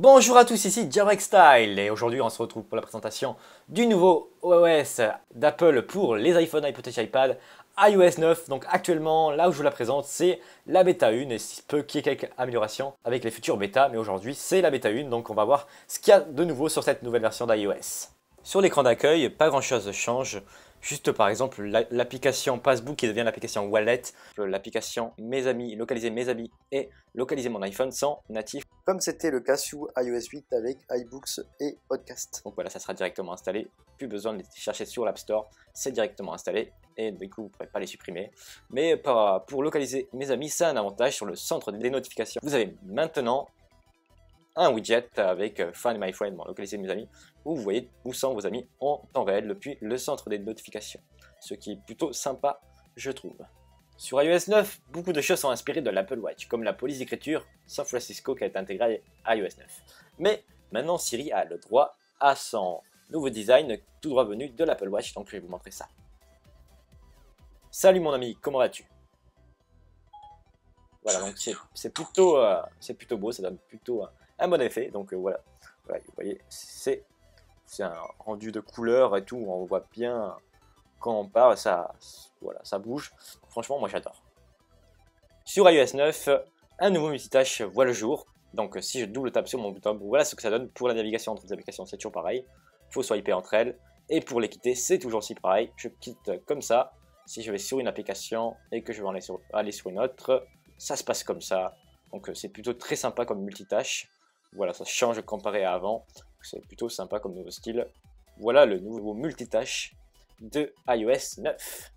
Bonjour à tous, ici JabrexStyle et aujourd'hui on se retrouve pour la présentation du nouveau OS d'Apple pour les iPhone, iPod Touch, iPad, iOS 9. Donc actuellement, là où je vous la présente, c'est la bêta 1 et il se peut qu'il y ait quelques améliorations avec les futures bêtas, mais aujourd'hui c'est la bêta 1, donc on va voir ce qu'il y a de nouveau sur cette nouvelle version d'iOS. Sur l'écran d'accueil, pas grand chose ne change. Juste par exemple l'application Passbook qui devient l'application Wallet, l'application Mes Amis, localiser Mes Amis et localiser mon iPhone sont natifs. Comme c'était le cas sous iOS 8 avec iBooks et Podcast. Donc voilà, ça sera directement installé, plus besoin de les chercher sur l'App Store, c'est directement installé et du coup vous ne pourrez pas les supprimer. Mais pour localiser Mes Amis, ça a un avantage sur le centre des notifications. Vous avez maintenant un widget avec Find My Friend, bon, localiser mes amis, où vous voyez où sont vos amis en temps réel depuis le centre des notifications. Ce qui est plutôt sympa, je trouve. Sur iOS 9, beaucoup de choses sont inspirées de l'Apple Watch, comme la police d'écriture San Francisco qui a été intégrée à iOS 9. Mais maintenant Siri a le droit à son nouveau design tout droit venu de l'Apple Watch, donc je vais vous montrer ça. Salut mon ami, comment vas-tu? Voilà, donc c'est plutôt beau, ça donne plutôt un bon effet. Donc voilà, vous voyez, c'est un rendu de couleur et tout, on voit bien quand on parle, voilà, ça bouge. Franchement, moi j'adore. Sur iOS 9, un nouveau multitâche voit le jour. Donc si je double tape sur mon bouton, voilà ce que ça donne pour la navigation entre les applications, c'est toujours pareil. Il faut swiper entre elles. Et pour les quitter, c'est toujours aussi pareil. Je quitte comme ça. Si je vais sur une application et que je vais aller sur une autre, ça se passe comme ça. Donc c'est plutôt très sympa comme multitâche. Voilà, ça change comparé à avant. C'est plutôt sympa comme nouveau style. Voilà le nouveau multitâche de iOS 9.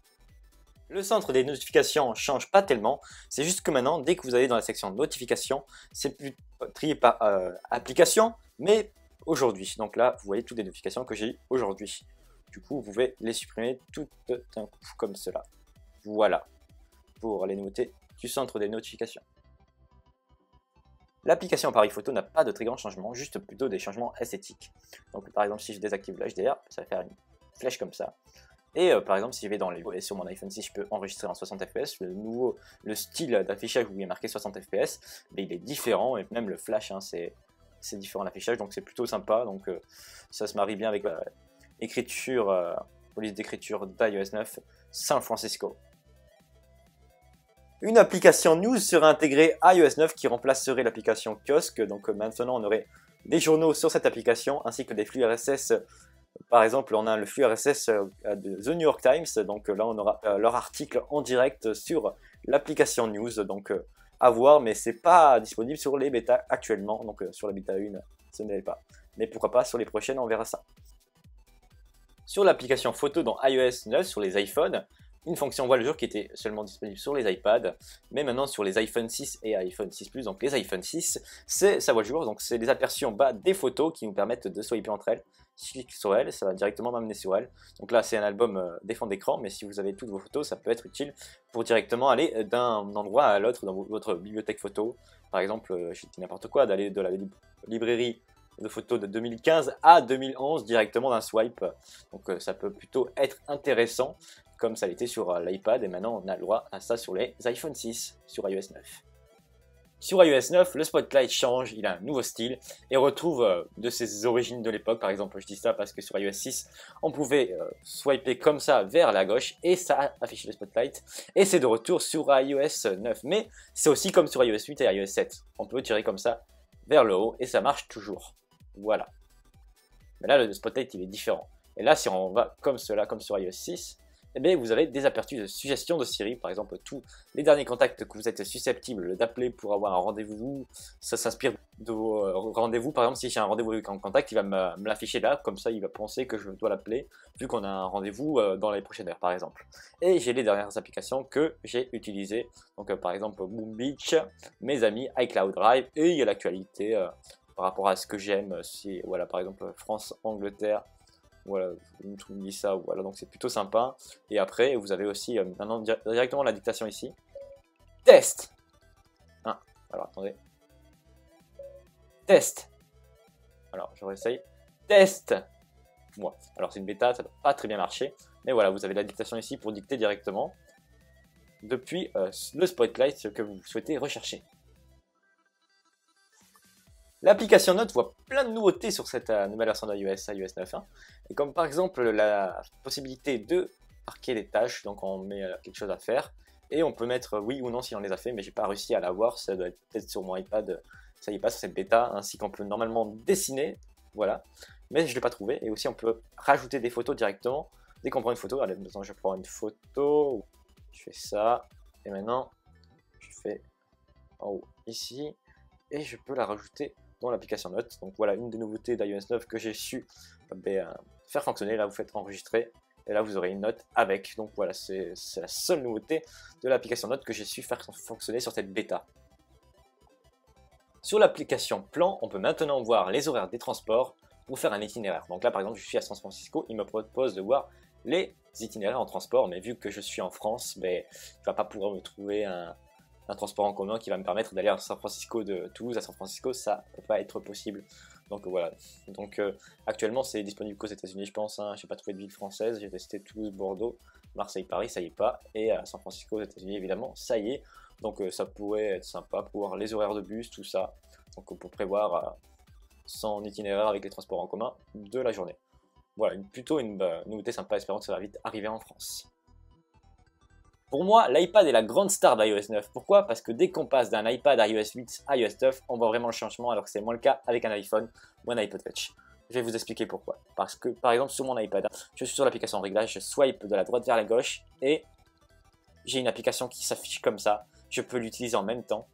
Le centre des notifications change pas tellement. C'est juste que maintenant, dès que vous allez dans la section notifications, c'est plus trié par application, mais aujourd'hui. Donc là, vous voyez toutes les notifications que j'ai eues aujourd'hui. Du coup, vous pouvez les supprimer tout d'un coup, comme cela. Voilà, pour les nouveautés du centre des notifications. L'application appareil photo n'a pas de très grands changements, juste plutôt des changements esthétiques. Donc par exemple, si je désactive l'HDR, ça va faire une flèche comme ça. Et par exemple, si je vais dans les sur mon iPhone 6, je peux enregistrer en 60 fps. Le style d'affichage où il est marqué 60 fps, mais il est différent, et même le flash, hein, c'est différent l'affichage, donc c'est plutôt sympa. Donc ça se marie bien avec l'écriture, police d'écriture d'iOS 9, San Francisco. Une application News sera intégrée à iOS 9 qui remplacerait l'application Kiosque. Donc maintenant on aurait des journaux sur cette application ainsi que des flux RSS. Par exemple, on a le flux RSS de The New York Times. Donc là on aura leur article en direct sur l'application News. Donc à voir, mais c'est pas disponible sur les bêtas actuellement. Donc sur la bêta 1, ce n'est pas. Mais pourquoi pas sur les prochaines, on verra ça. Sur l'application photo dans iOS 9 sur les iPhones, une fonction voit le jour qui était seulement disponible sur les iPads, mais maintenant sur les iPhone 6 et iPhone 6 Plus, donc les iPhone 6, ça voit le jour, donc c'est des aperçus en bas des photos qui nous permettent de swiper entre elles. Si je clique sur elles, ça va directement m'amener sur elles. Donc là c'est un album des fonds d'écran, mais si vous avez toutes vos photos, ça peut être utile pour directement aller d'un endroit à l'autre dans votre bibliothèque photo. Par exemple, je dis n'importe quoi, d'aller de la librairie de photos de 2015 à 2011 directement d'un swipe. Donc ça peut plutôt être intéressant, comme ça l'était sur l'iPad, et maintenant on a le droit à ça sur les iPhone 6, sur iOS 9. Sur iOS 9, le Spotlight change, il a un nouveau style, et retrouve de ses origines de l'époque. Par exemple, je dis ça parce que sur iOS 6, on pouvait swiper comme ça vers la gauche, et ça affichait le Spotlight, et c'est de retour sur iOS 9. Mais c'est aussi comme sur iOS 8 et iOS 7, on peut tirer comme ça vers le haut, et ça marche toujours. Voilà. Mais là, le Spotlight, il est différent. Et là, si on va comme cela, comme sur iOS 6, eh bien, vous avez des aperçus de suggestions de Siri. Par exemple, tous les derniers contacts que vous êtes susceptibles d'appeler pour avoir un rendez-vous, ça s'inspire de vos rendez-vous. Par exemple, si j'ai un rendez-vous avec un contact, il va me l'afficher là. Comme ça, il va penser que je dois l'appeler, vu qu'on a un rendez-vous dans les prochaines heures, par exemple. Et j'ai les dernières applications que j'ai utilisées. Donc, par exemple, Boom Beach, Mes Amis, iCloud Drive, et il y a l'actualité par rapport à ce que j'aime. Si, voilà, par exemple, France, Angleterre. Voilà, je me dis ça, voilà, donc c'est plutôt sympa. Et après, vous avez aussi maintenant directement la dictation ici. Test. Ah, alors attendez. Test. Alors, je réessaye. Test. Bon, alors c'est une bêta, ça ne va pas très bien marcher. Mais voilà, vous avez la dictation ici pour dicter directement depuis le Spotlight ce que vous souhaitez rechercher. L'application Note voit plein de nouveautés sur cette nouvelle version d'iOS, iOS 9. Hein. Et comme par exemple la possibilité de marquer des tâches, donc on met quelque chose à faire, et on peut mettre oui ou non si on les a fait, mais j'ai pas réussi à l'avoir, ça doit être peut-être sur mon iPad, ça y est pas sur cette bêta, ainsi qu'on peut normalement dessiner, voilà, mais je l'ai pas trouvé, et aussi on peut rajouter des photos directement, dès qu'on prend une photo, allez, maintenant je prends une photo, je fais ça, et maintenant je fais en haut ici, et je peux la rajouter dans l'application Note. Donc voilà une des nouveautés d'iOS 9 que j'ai su faire fonctionner. Là vous faites enregistrer et là vous aurez une note avec. Donc voilà, c'est la seule nouveauté de l'application Note que j'ai su faire fonctionner sur cette bêta. Sur l'application Plan, on peut maintenant voir les horaires des transports pour faire un itinéraire. Donc là par exemple je suis à San Francisco, il me propose de voir les itinéraires en transport, mais vu que je suis en France, il ne va pas pouvoir me trouver un transport en commun qui va me permettre d'aller à San Francisco, de Toulouse à San Francisco, ça ne peut pas être possible. Donc voilà, donc actuellement c'est disponible qu'aux États-Unis je pense, hein. Je n'ai pas trouvé de ville française, j'ai testé Toulouse, Bordeaux, Marseille, Paris, ça y est pas, et à San Francisco aux États-Unis évidemment, ça y est. Donc ça pourrait être sympa pour voir les horaires de bus, tout ça, donc pour prévoir son itinéraire avec les transports en commun de la journée. Voilà, plutôt une nouveauté sympa, espérons que ça va vite arriver en France. Pour moi, l'iPad est la grande star d'iOS 9. Pourquoi? Parce que dès qu'on passe d'un iPad à iOS 8 à iOS 9, on voit vraiment le changement, alors que c'est moins le cas avec un iPhone ou un iPod Touch. Je vais vous expliquer pourquoi. Parce que, par exemple, sur mon iPad, je suis sur l'application réglage, je swipe de la droite vers la gauche, et j'ai une application qui s'affiche comme ça. Je peux l'utiliser en même temps.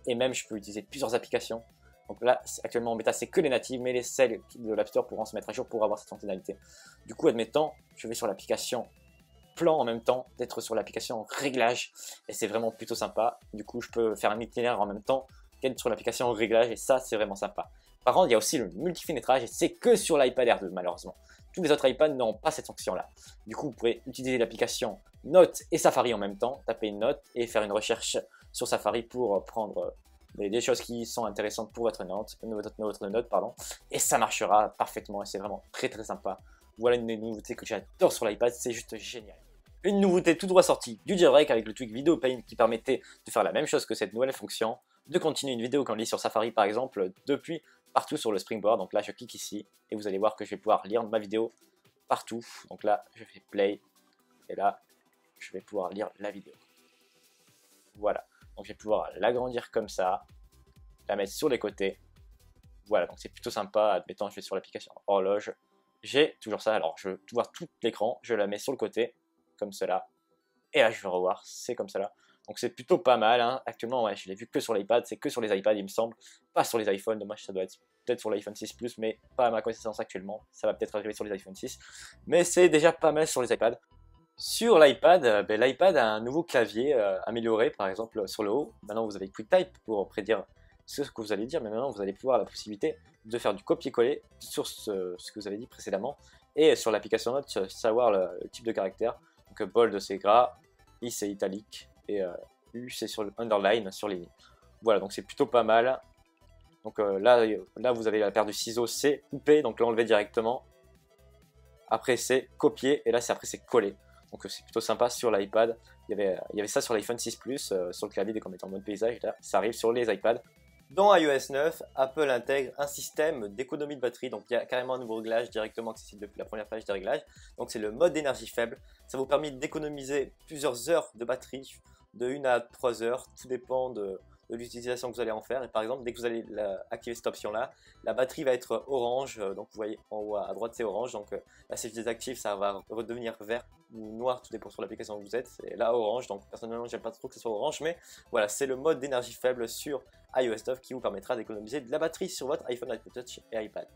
Et même, je peux utiliser plusieurs applications. Donc là, actuellement en bêta, c'est que les natives, mais celles de l'App Store pourront se mettre à jour pour avoir cette fonctionnalité. Du coup, admettons, je vais sur l'application Plan en même temps, d'être sur l'application réglage, et c'est vraiment plutôt sympa. Du coup je peux faire un itinéraire en même temps qu'être sur l'application réglage, et ça c'est vraiment sympa. Par contre il y a aussi le multifénétrage, et c'est que sur l'iPad Air 2 malheureusement. Tous les autres iPads n'ont pas cette fonction là. Du coup vous pourrez utiliser l'application Note et Safari en même temps, taper une note et faire une recherche sur Safari pour prendre des choses qui sont intéressantes pour votre note, pardon, et ça marchera parfaitement, et c'est vraiment très très sympa. Voilà une des nouveautés que j'adore sur l'iPad, c'est juste génial. Une nouveauté tout droit sortie du jailbreak avec le tweak Video Paint qui permettait de faire la même chose que cette nouvelle fonction, de continuer une vidéo qu'on lit sur Safari par exemple, depuis partout sur le Springboard. Donc là je clique ici et vous allez voir que je vais pouvoir lire ma vidéo partout. Donc là je fais play et là je vais pouvoir lire la vidéo. Voilà, donc je vais pouvoir l'agrandir comme ça, la mettre sur les côtés. Voilà, donc c'est plutôt sympa. Admettons je vais sur l'application horloge, j'ai toujours ça, alors je veux voir tout l'écran, je la mets sur le côté, comme cela, et là je vais revoir, c'est comme cela. Donc c'est plutôt pas mal, hein. Actuellement ouais, je l'ai vu que sur l'iPad, c'est que sur les iPads il me semble, pas sur les iPhones, dommage ça doit être peut-être sur l'iPhone 6 Plus, mais pas à ma connaissance actuellement, ça va peut-être arriver sur les iPhone 6, mais c'est déjà pas mal sur les iPads. Sur l'iPad, l'iPad a un nouveau clavier amélioré, par exemple sur le haut, maintenant vous avez QuickType pour prédire ce que vous allez dire, mais maintenant vous allez pouvoir la possibilité de faire du copier-coller sur ce que vous avez dit précédemment, et sur l'application Note, savoir le type de caractère. Donc bold c'est gras, I c'est italique, et U c'est sur le underline, sur les lignes. Voilà, donc c'est plutôt pas mal. Donc là vous avez la paire du ciseau, c'est couper, donc l'enlever directement. Après c'est copier, et là après c'est coller. Donc c'est plutôt sympa sur l'iPad. Il y avait ça sur l'iPhone 6 Plus, sur le clavier dès qu'on est en mode paysage, là, ça arrive sur les iPads. Dans iOS 9, Apple intègre un système d'économie de batterie, donc il y a carrément un nouveau réglage directement accessible depuis la première page des réglages. Donc c'est le mode d'énergie faible, ça vous permet d'économiser plusieurs heures de batterie, de 1 à 3 heures, tout dépend de l'utilisation que vous allez en faire. Et par exemple, dès que vous allez activer cette option là, la batterie va être orange, donc vous voyez en haut à droite c'est orange, donc là si je désactive ça va redevenir vert ou noir, tout dépend sur l'application où vous êtes, et là orange, donc personnellement j'aime pas trop que ce soit orange, mais voilà, c'est le mode d'énergie faible sur iOS 9 qui vous permettra d'économiser de la batterie sur votre iPhone, iPod Touch et iPad.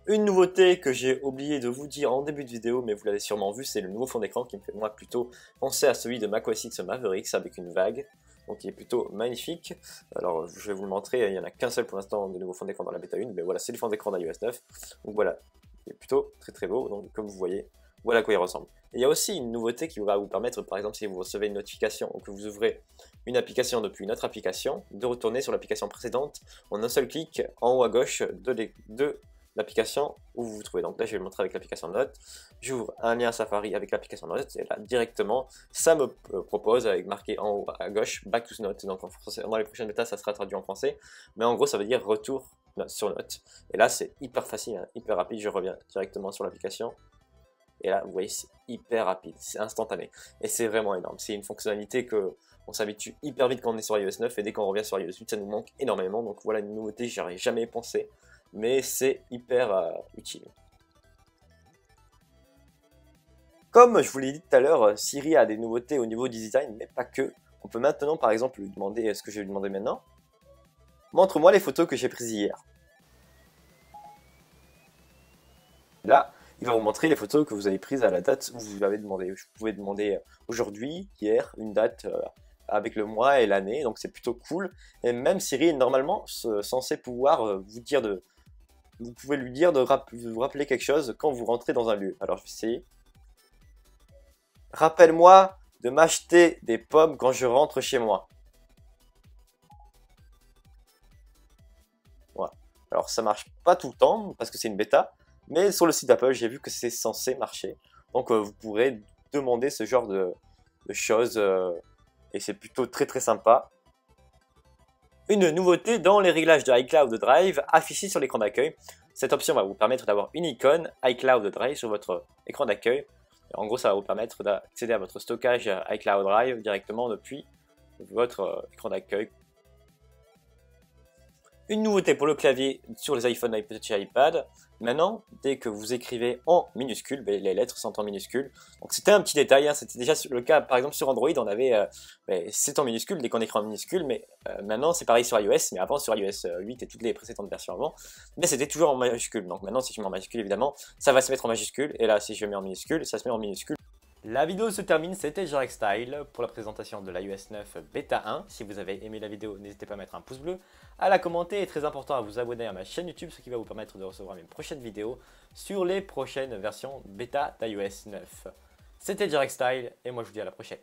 Une nouveauté que j'ai oublié de vous dire en début de vidéo, mais vous l'avez sûrement vu, c'est le nouveau fond d'écran qui me fait moi plutôt penser à celui de macOS X Mavericks avec une vague, donc il est plutôt magnifique. Alors je vais vous le montrer, il n'y en a qu'un seul pour l'instant de nouveau fond d'écran dans la bêta 1, mais voilà, c'est le fond d'écran d'iOS 9, donc voilà, il est plutôt très très beau, donc comme vous voyez, voilà à quoi il ressemble. Et il y a aussi une nouveauté qui va vous permettre, par exemple si vous recevez une notification ou que vous ouvrez une application depuis une autre application, de retourner sur l'application précédente en un seul clic en haut à gauche de l'application où vous vous trouvez. Donc là, je vais le montrer avec l'application Notes. J'ouvre un lien Safari avec l'application Notes et là, directement, ça me propose avec marqué en haut à gauche Back to Notes. Donc en français, dans les prochaines méthodes, ça sera traduit en français. Mais en gros, ça veut dire retour sur Notes. Et là, c'est hyper facile, hein, hyper rapide. Je reviens directement sur l'application. Et là, vous voyez, c'est hyper rapide, c'est instantané. Et c'est vraiment énorme. C'est une fonctionnalité que on s'habitue hyper vite quand on est sur iOS 9 et dès qu'on revient sur iOS 8, ça nous manque énormément. Donc voilà une nouveauté que j'aurais jamais pensé, mais c'est hyper utile. Comme je vous l'ai dit tout à l'heure, Siri a des nouveautés au niveau du design, mais pas que. On peut maintenant, par exemple, lui demander ce que je vais lui demander maintenant. Montre-moi les photos que j'ai prises hier. Là, il va vous montrer les photos que vous avez prises à la date où vous avez demandé. Vous pouvez demander aujourd'hui, hier, une date avec le mois et l'année, donc c'est plutôt cool. Et même Siri est normalement censé pouvoir vous dire de... Vous pouvez lui dire de vous rappeler quelque chose quand vous rentrez dans un lieu. Alors je vais essayer. Rappelle-moi de m'acheter des pommes quand je rentre chez moi. Voilà. Alors ça marche pas tout le temps parce que c'est une bêta. Mais sur le site d'Apple, j'ai vu que c'est censé marcher. Donc vous pourrez demander ce genre de choses et c'est plutôt très sympa. Une nouveauté dans les réglages de iCloud Drive affichés sur l'écran d'accueil. Cette option va vous permettre d'avoir une icône iCloud Drive sur votre écran d'accueil. En gros, ça va vous permettre d'accéder à votre stockage iCloud Drive directement depuis votre écran d'accueil. Une nouveauté pour le clavier sur les iPhones, iPod Touch et iPad. Maintenant, dès que vous écrivez en minuscules, les lettres sont en minuscules. Donc c'était un petit détail, hein, c'était déjà le cas par exemple sur Android, on avait c'est en minuscules dès qu'on écrit en minuscules, mais maintenant c'est pareil sur iOS, mais avant sur iOS 8 et toutes les précédentes versions avant, mais c'était toujours en majuscule. Donc maintenant si je mets en majuscule évidemment, ça va se mettre en majuscule, et là si je mets en minuscule, ça se met en minuscule. La vidéo se termine, c'était JarekStyle pour la présentation de l'iOS 9 Beta 1. Si vous avez aimé la vidéo, n'hésitez pas à mettre un pouce bleu, à la commenter et très important à vous abonner à ma chaîne YouTube, ce qui va vous permettre de recevoir mes prochaines vidéos sur les prochaines versions bêta d'iOS 9. C'était JarekStyle et moi je vous dis à la prochaine.